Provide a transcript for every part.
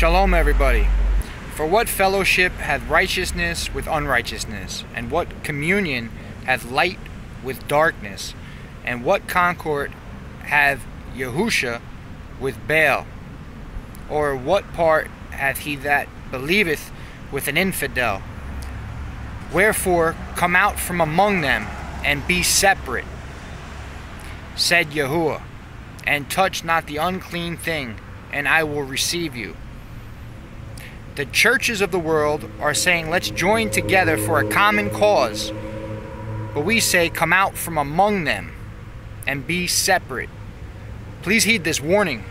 Shalom, everybody. For what fellowship hath righteousness with unrighteousness? And what communion hath light with darkness? And what concord hath Yahusha with Baal? Or what part hath he that believeth with an infidel? Wherefore come out from among them, and be separate, said Yahuwah, and touch not the unclean thing, and I will receive you. The churches of the world are saying, let's join together for a common cause. But we say, come out from among them and be separate. Please heed this warning.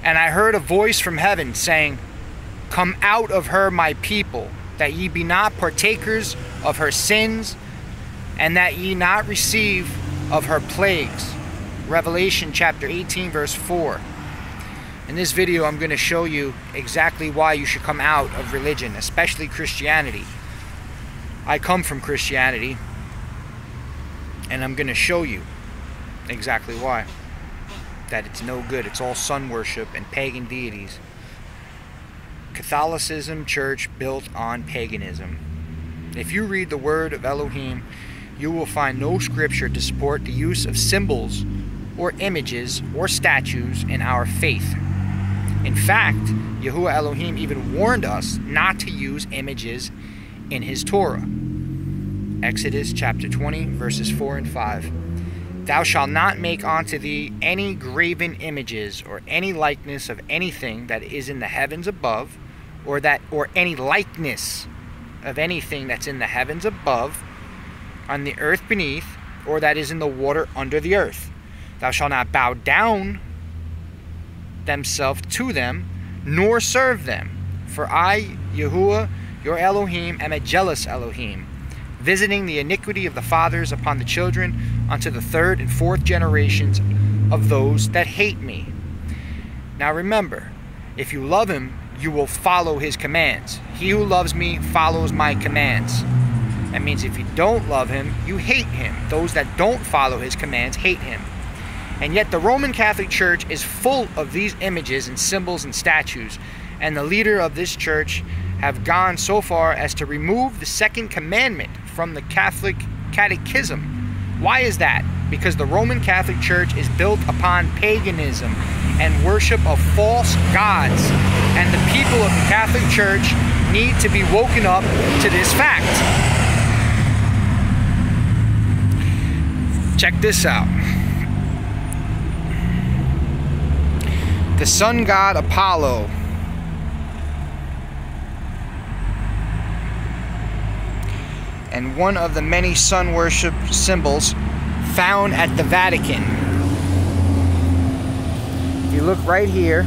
And I heard a voice from heaven saying, come out of her, my people, that ye be not partakers of her sins, and that ye not receive of her plagues. Revelation chapter 18, verse 4. In this video, I'm going to show you exactly why you should come out of religion, especially Christianity. I come from Christianity, and I'm going to show you exactly why. That it's no good. It's all sun worship and pagan deities. Catholicism church built on paganism. If you read the word of Elohim, you will find no scripture to support the use of symbols or images or statues in our faith. In fact, Yahuwah Elohim even warned us not to use images in his Torah. Exodus chapter 20, verses 4 and 5. Thou shalt not make unto thee any graven images or any likeness of anything that is in the heavens above, or any likeness of anything that's in the heavens above, on the earth beneath, or that is in the water under the earth. Thou shalt not bow down themselves to them, nor serve them. For I, Yahuwah, your Elohim, am a jealous Elohim, visiting the iniquity of the fathers upon the children unto the third and fourth generations of those that hate me. Now remember, if you love him, you will follow his commands. He who loves me follows my commands. That means if you don't love him, you hate him. Those that don't follow his commands hate him. And yet the Roman Catholic Church is full of these images and symbols and statues. And the leader of this church have gone so far as to remove the second commandment from the Catholic Catechism. Why is that? Because the Roman Catholic Church is built upon paganism and worship of false gods. And the people of the Catholic Church need to be woken up to this fact. Check this out. The sun god Apollo and one of the many sun worship symbols found at the Vatican. If you look right here,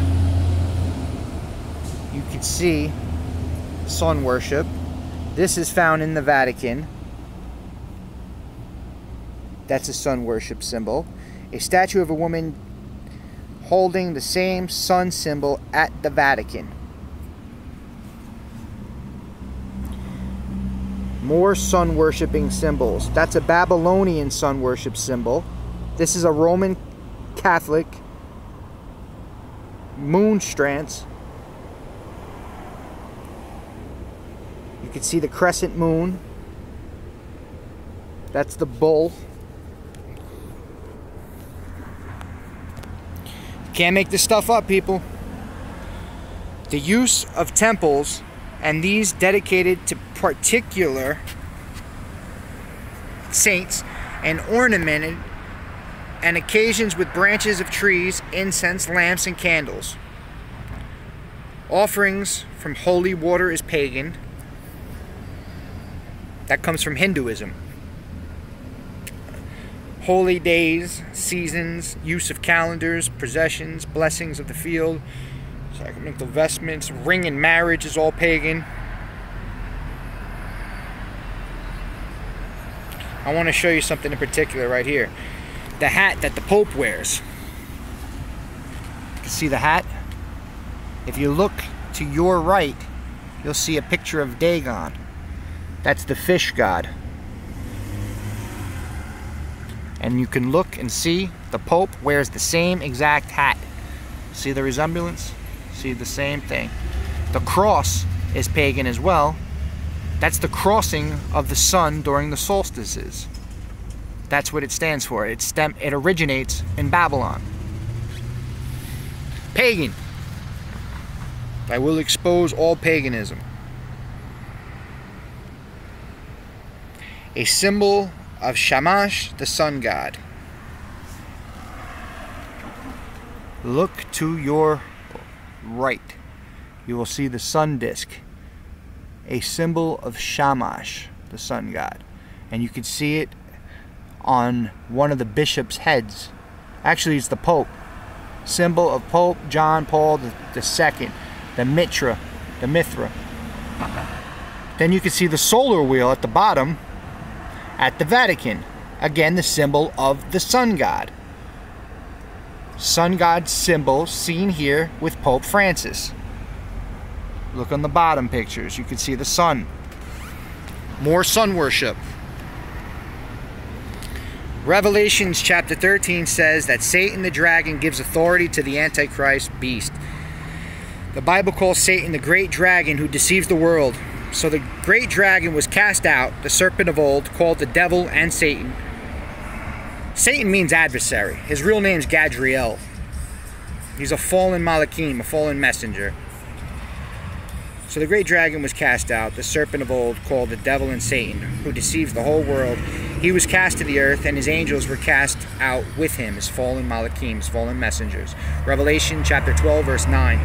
you can see sun worship. This is found in the Vatican. That's a sun worship symbol. A statue of a woman holding the same sun symbol at the Vatican. More sun worshipping symbols. That's a Babylonian sun worship symbol. This is a Roman Catholic moonstrance. You can see the crescent moon. That's the bull. Can't make this stuff up, people. The use of temples and these dedicated to particular saints and ornamented and occasions with branches of trees, incense, lamps, and candles. Offerings from holy water is pagan. That comes from Hinduism. Holy days, seasons, use of calendars, possessions, blessings of the field, sacramental vestments, ring and marriage is all pagan. I want to show you something in particular right here. The hat that the Pope wears. You can see the hat. If you look to your right, you'll see a picture of Dagon. That's the fish god. And you can look and see the Pope wears the same exact hat. See the resemblance? See the same thing. The cross is pagan as well. That's the crossing of the sun during the solstices. That's what it stands for. It originates in Babylon. Pagan. I will expose all paganism. A symbol of Shamash, the sun god. Look to your right. You will see the sun disk. A symbol of Shamash, the sun god. And you can see it on one of the bishop's heads. Actually, it's the Pope. Symbol of Pope John Paul II, the Mithra. Then you can see the solar wheel at the bottom at the Vatican. Again, the symbol of the sun god. Sun god symbol seen here with Pope Francis. Look on the bottom pictures. You can see the sun. More sun worship. Revelations chapter 13 says that Satan the dragon gives authority to the Antichrist beast. The Bible calls Satan the great dragon who deceives the world. So the great dragon was cast out, the serpent of old, called the devil and Satan. Satan means adversary. His real name's Gadriel. He's a fallen Malachim, a fallen messenger. So the great dragon was cast out, the serpent of old, called the devil and Satan, who deceives the whole world. He was cast to the earth, and his angels were cast out with him, his fallen Malachim, his fallen messengers. Revelation chapter 12, verse 9.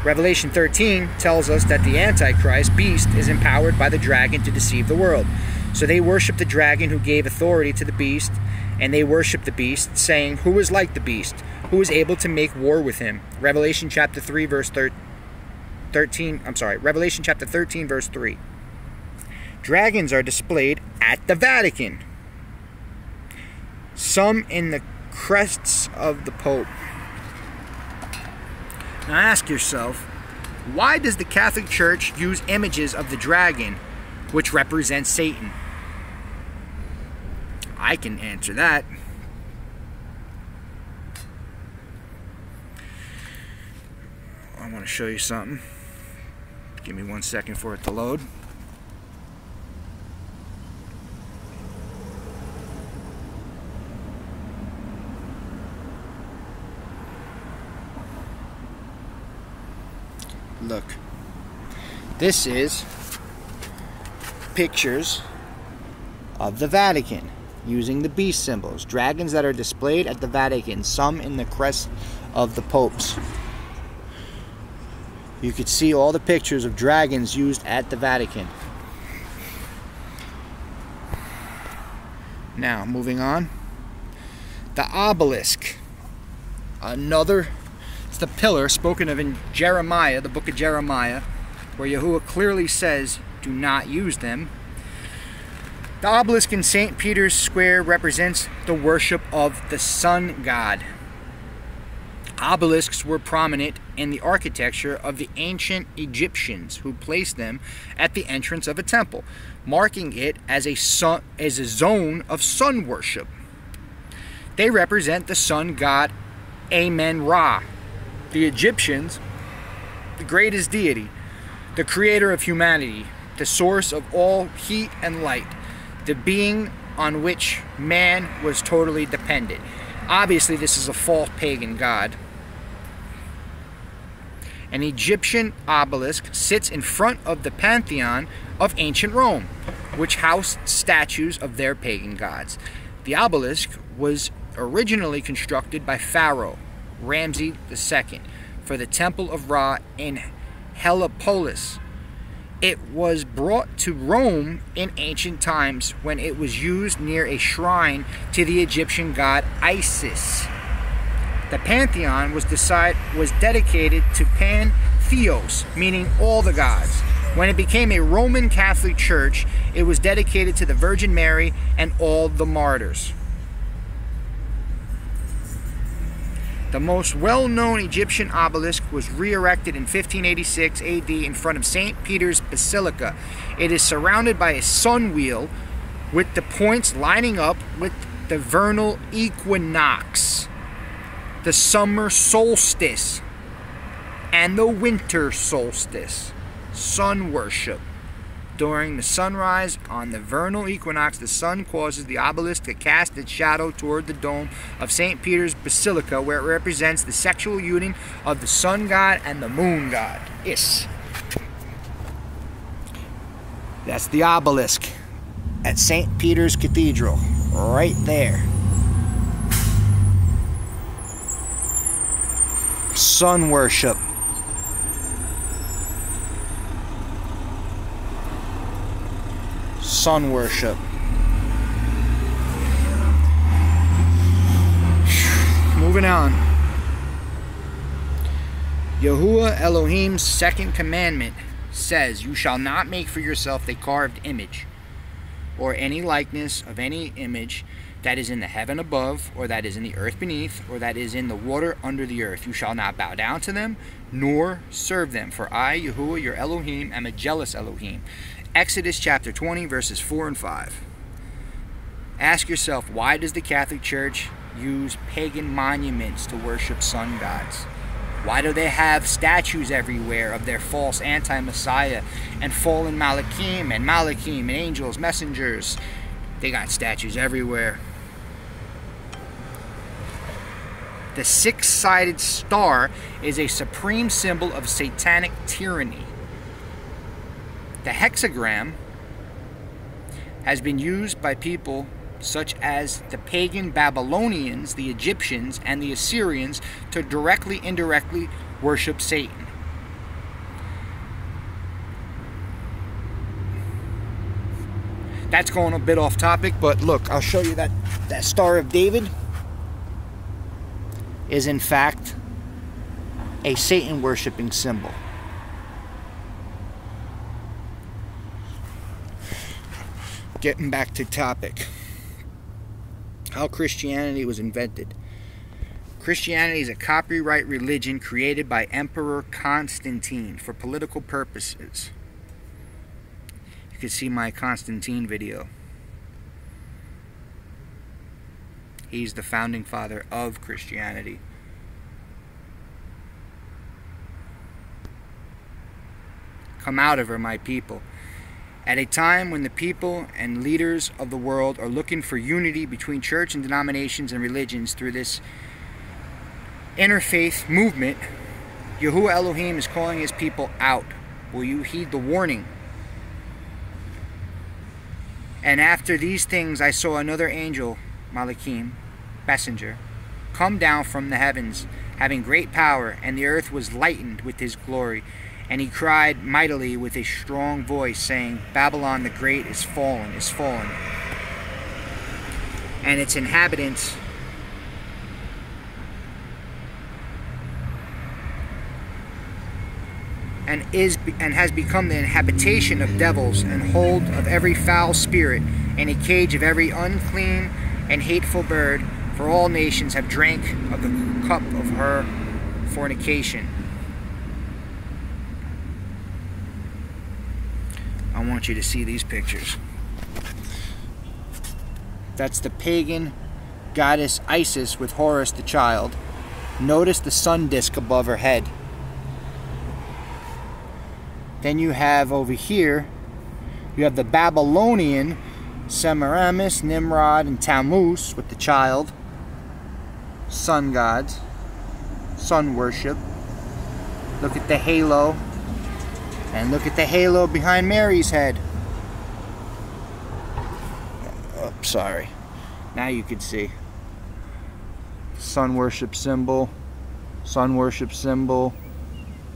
Revelation 13 tells us that the Antichrist beast is empowered by the dragon to deceive the world. So they worship the dragon who gave authority to the beast, and they worship the beast, saying, "Who is like the beast? Who is able to make war with him?" Revelation chapter 3, verse 13. Revelation chapter 13, verse 3. Dragons are displayed at the Vatican. Some in the crests of the Pope. Now ask yourself, why does the Catholic Church use images of the dragon, which represents Satan? I can answer that. I want to show you something. Give me 1 second for it to load. Look, this is pictures of the Vatican using the beast symbols. Dragons that are displayed at the Vatican, some in the crest of the popes. You could see all the pictures of dragons used at the Vatican. Now, moving on. The obelisk. It's the pillar spoken of in Jeremiah, the book of Jeremiah, where Yahuwah clearly says, do not use them. The obelisk in St. Peter's Square represents the worship of the sun god. Obelisks were prominent in the architecture of the ancient Egyptians, who placed them at the entrance of a temple, marking it as a zone of sun worship. They represent the sun god Amen-Ra. The Egyptians, the greatest deity, the creator of humanity, the source of all heat and light, the being on which man was totally dependent. Obviously, this is a false pagan god. An Egyptian obelisk sits in front of the pantheon of ancient Rome, which housed statues of their pagan gods. The obelisk was originally constructed by Pharaoh Ramses II for the Temple of Ra in Heliopolis. It was brought to Rome in ancient times when it was used near a shrine to the Egyptian god Isis. The pantheon was dedicated to Pantheos, meaning all the gods. When it became a Roman Catholic church, it was dedicated to the Virgin Mary and all the martyrs. The most well-known Egyptian obelisk was re-erected in 1586 AD in front of St. Peter's Basilica. It is surrounded by a sun wheel with the points lining up with the vernal equinox, the summer solstice, and the winter solstice, sun worship. During the sunrise on the vernal equinox, the sun causes the obelisk to cast its shadow toward the dome of St. Peter's Basilica, where it represents the sexual union of the sun god and the moon god. Yes. That's the obelisk at St. Peter's Cathedral, right there. Sun worship. Sun worship. Moving on. Yahuwah Elohim's second commandment says, "You shall not make for yourself a carved image, or any likeness of any image that is in the heaven above, or that is in the earth beneath, or that is in the water under the earth. You shall not bow down to them, nor serve them. For I, Yahuwah, your Elohim, am a jealous Elohim." Exodus chapter 20, verses 4 and 5. Ask yourself, why does the Catholic Church use pagan monuments to worship sun gods? Why do they have statues everywhere of their false anti-Messiah and fallen Malachim and angels, messengers? They got statues everywhere. The six-sided star is a supreme symbol of satanic tyranny. The hexagram has been used by people such as the pagan Babylonians, the Egyptians, and the Assyrians to directly, indirectly worship Satan. That's going a bit off topic, but look, I'll show you that Star of David is in fact a Satan worshipping symbol. Getting back to topic. How Christianity was invented. Christianity is a copyright religion created by Emperor Constantine for political purposes. You can see my Constantine video. He's the founding father of Christianity. Come out of her, my people. At a time when the people and leaders of the world are looking for unity between church and denominations and religions through this interfaith movement, Yahuwah Elohim is calling his people out. Will you heed the warning? And after these things I saw another angel, Malachim, messenger, come down from the heavens, having great power, and the earth was lightened with his glory. And he cried mightily with a strong voice, saying, Babylon the Great is fallen, and its inhabitants and has become the habitation of devils, and hold of every foul spirit, and a cage of every unclean and hateful bird, for all nations have drank of the cup of her fornication. I want you to see these pictures. That's the pagan goddess Isis with Horus the child. Notice the sun disk above her head. Then you have over here, you have the Babylonian Semiramis, Nimrod, and Tammuz with the child. Sun gods. Sun worship. Look at the halo. And look at the halo behind Mary's head. Oh, sorry. Now you can see. Sun worship symbol. Sun worship symbol.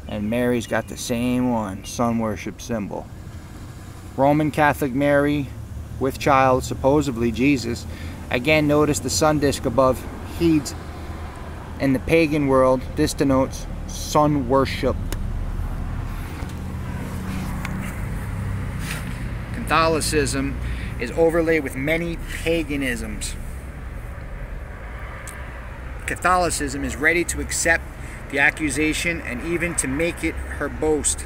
And Mary's got the same one. Sun worship symbol. Roman Catholic Mary with child, supposedly Jesus. Again, notice the sun disk above. Heeds. In the pagan world, this denotes sun worship. Catholicism is overlaid with many paganisms. Catholicism is ready to accept the accusation and even to make it her boast.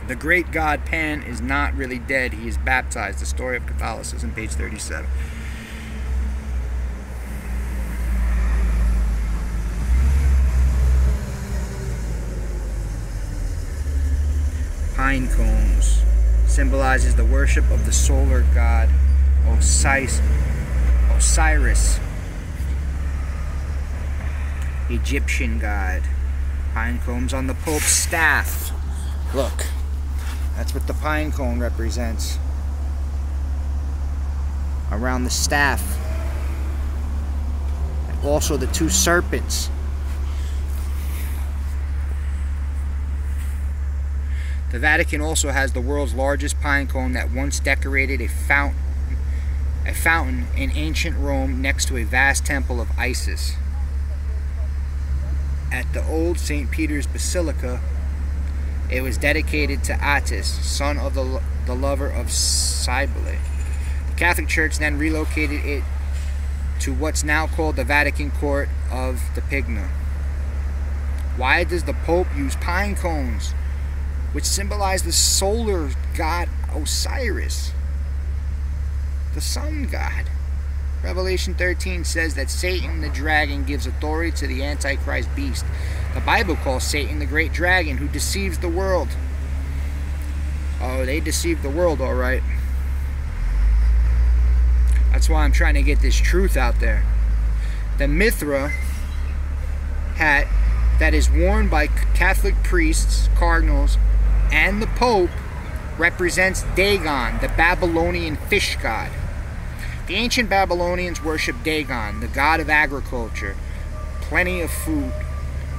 The great god Pan is not really dead. He is baptized. The story of Catholicism, page 37. pine cones. Symbolizes the worship of the solar god Osiris. Egyptian god. Pine cones on the Pope's staff. Look, that's what the pine cone represents. Around the staff. And also the two serpents. The Vatican also has the world's largest pine cone that once decorated a fountain in ancient Rome next to a vast temple of Isis. At the old St. Peter's Basilica, it was dedicated to Attis, son of the lover of Cybele. The Catholic Church then relocated it to what's now called the Vatican Court of the Pigna. Why does the Pope use pine cones, which symbolize the solar god Osiris, the sun god? Revelation 13 says that Satan the dragon gives authority to the Antichrist beast. The Bible calls Satan the great dragon who deceives the world. Oh, they deceived the world, all right. That's why I'm trying to get this truth out there. The Mithra hat that is worn by Catholic priests, cardinals, and the Pope represents Dagon, the Babylonian fish god. The ancient Babylonians worshipped Dagon, the god of agriculture, plenty of food,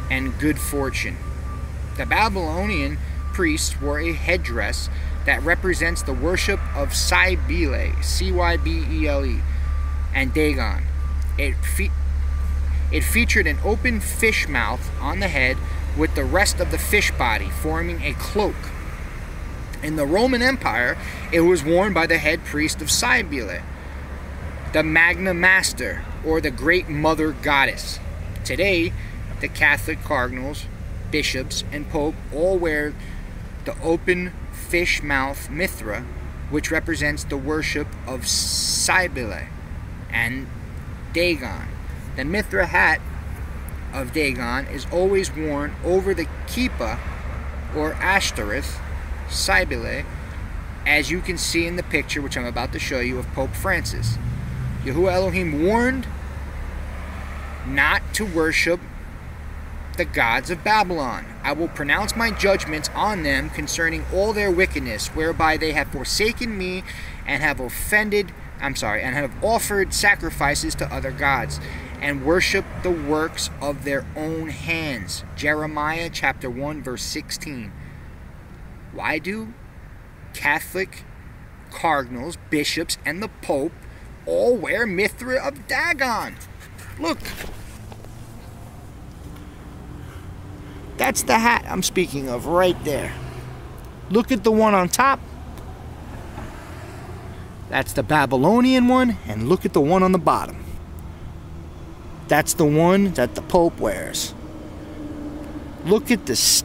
and good fortune. The Babylonian priests wore a headdress that represents the worship of Cybele, C-Y-B-E-L-E, and Dagon. It featured an open fish mouth on the head with the rest of the fish body forming a cloak. In the Roman Empire, it was worn by the head priest of Cybele, the Magna Master, or the Great Mother Goddess. Today, the Catholic cardinals, bishops, and Pope all wear the open fish mouth Mithra, which represents the worship of Cybele and Dagon. The Mithra hat of Dagon is always worn over the kippa or Ashtoreth, Cybele, as you can see in the picture which I'm about to show you of Pope Francis. Yahuwah Elohim warned not to worship the gods of Babylon. I will pronounce my judgments on them concerning all their wickedness, whereby they have forsaken me and have offered sacrifices to other gods and worshiped the works of their own hands. Jeremiah chapter 1 verse 16. Why do Catholic cardinals, bishops, and the Pope all wear Mithra of Dagon? Look. That's the hat I'm speaking of right there. Look at the one on top. That's the Babylonian one, and look at the one on the bottom. That's the one that the Pope wears. Look at this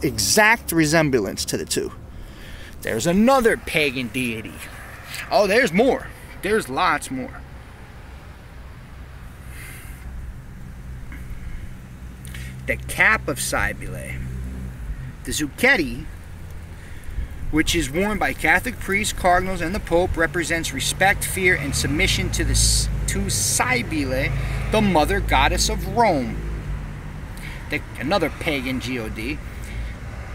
exact resemblance to the two. There's another pagan deity. Oh, there's more. There's lots more. The cap of Cybele. The Zucchetti, which is worn by Catholic priests, cardinals, and the Pope, represents respect, fear, and submission to Cybele, the mother goddess of Rome. Another pagan god.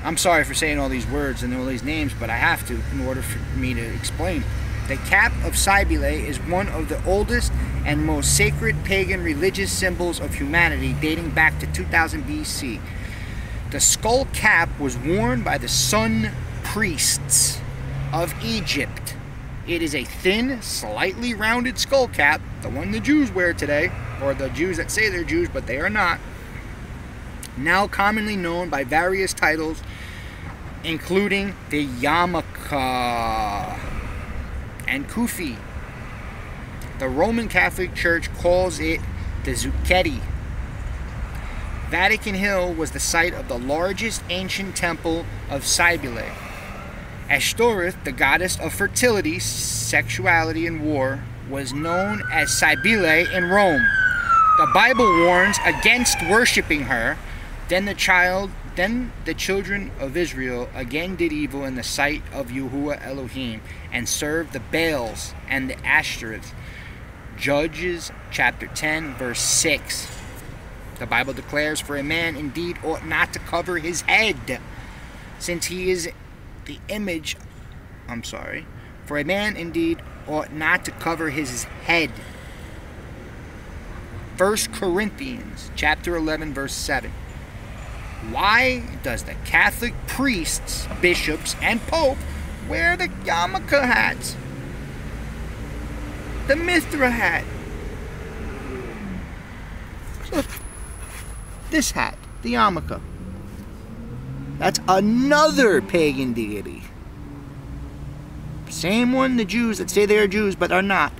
I'm sorry for saying all these words and all these names, but I have to in order for me to explain. The cap of Cybele is one of the oldest and most sacred pagan religious symbols of humanity, dating back to 2000 BC. The skull cap was worn by the sun priests of Egypt. It is a thin, slightly rounded skull cap, the one the Jews wear today, or the Jews that say they're Jews but they are not. Now commonly known by various titles, including the yarmulke and kufi. The Roman Catholic Church calls it the Zucchetti. Vatican Hill was the site of the largest ancient temple of Cybele. Ashtoreth, the goddess of fertility, sexuality, and war, was known as Cybele in Rome. The Bible warns against worshiping her. Then Then the children of Israel again did evil in the sight of Yahuwah Elohim, and served the Baals and the Ashtoreths. Judges chapter 10, verse 6. The Bible declares, "For a man indeed ought not to cover his head, since he is the image..." For a man indeed ought not to cover his head. 1 Corinthians chapter 11, verse 7. Why does the Catholic priests, bishops, and pope wear the yarmulke hats? The Mithra hat. Look. This hat, the yarmulke. That's another pagan deity. Same one the Jews that say they are Jews but are not.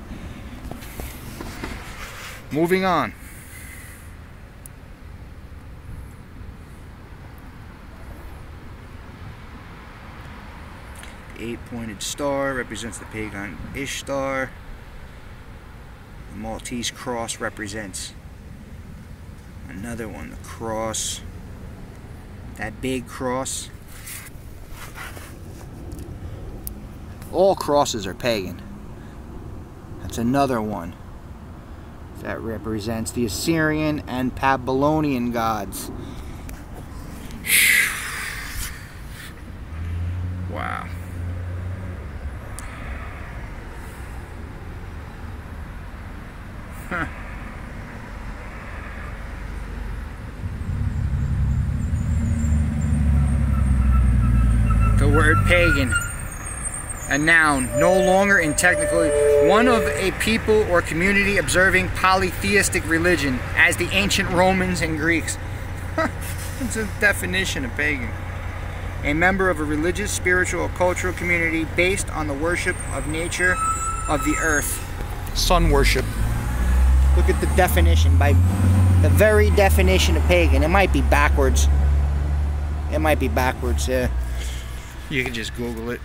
Moving on. The 8-pointed star represents the pagan Ishtar. The Maltese cross represents another one, the cross. That big cross. All crosses are pagan. That's another one that represents the Assyrian and Babylonian gods. Wow. Huh. The word pagan, a noun, no longer in technically one of a people or community observing polytheistic religion, as the ancient Romans and Greeks. It's a definition of pagan. A member of a religious, spiritual, or cultural community based on the worship of nature of the earth. Sun worship. Look at the definition, by the very definition of pagan. It might be backwards. It might be backwards, yeah. You can just Google it.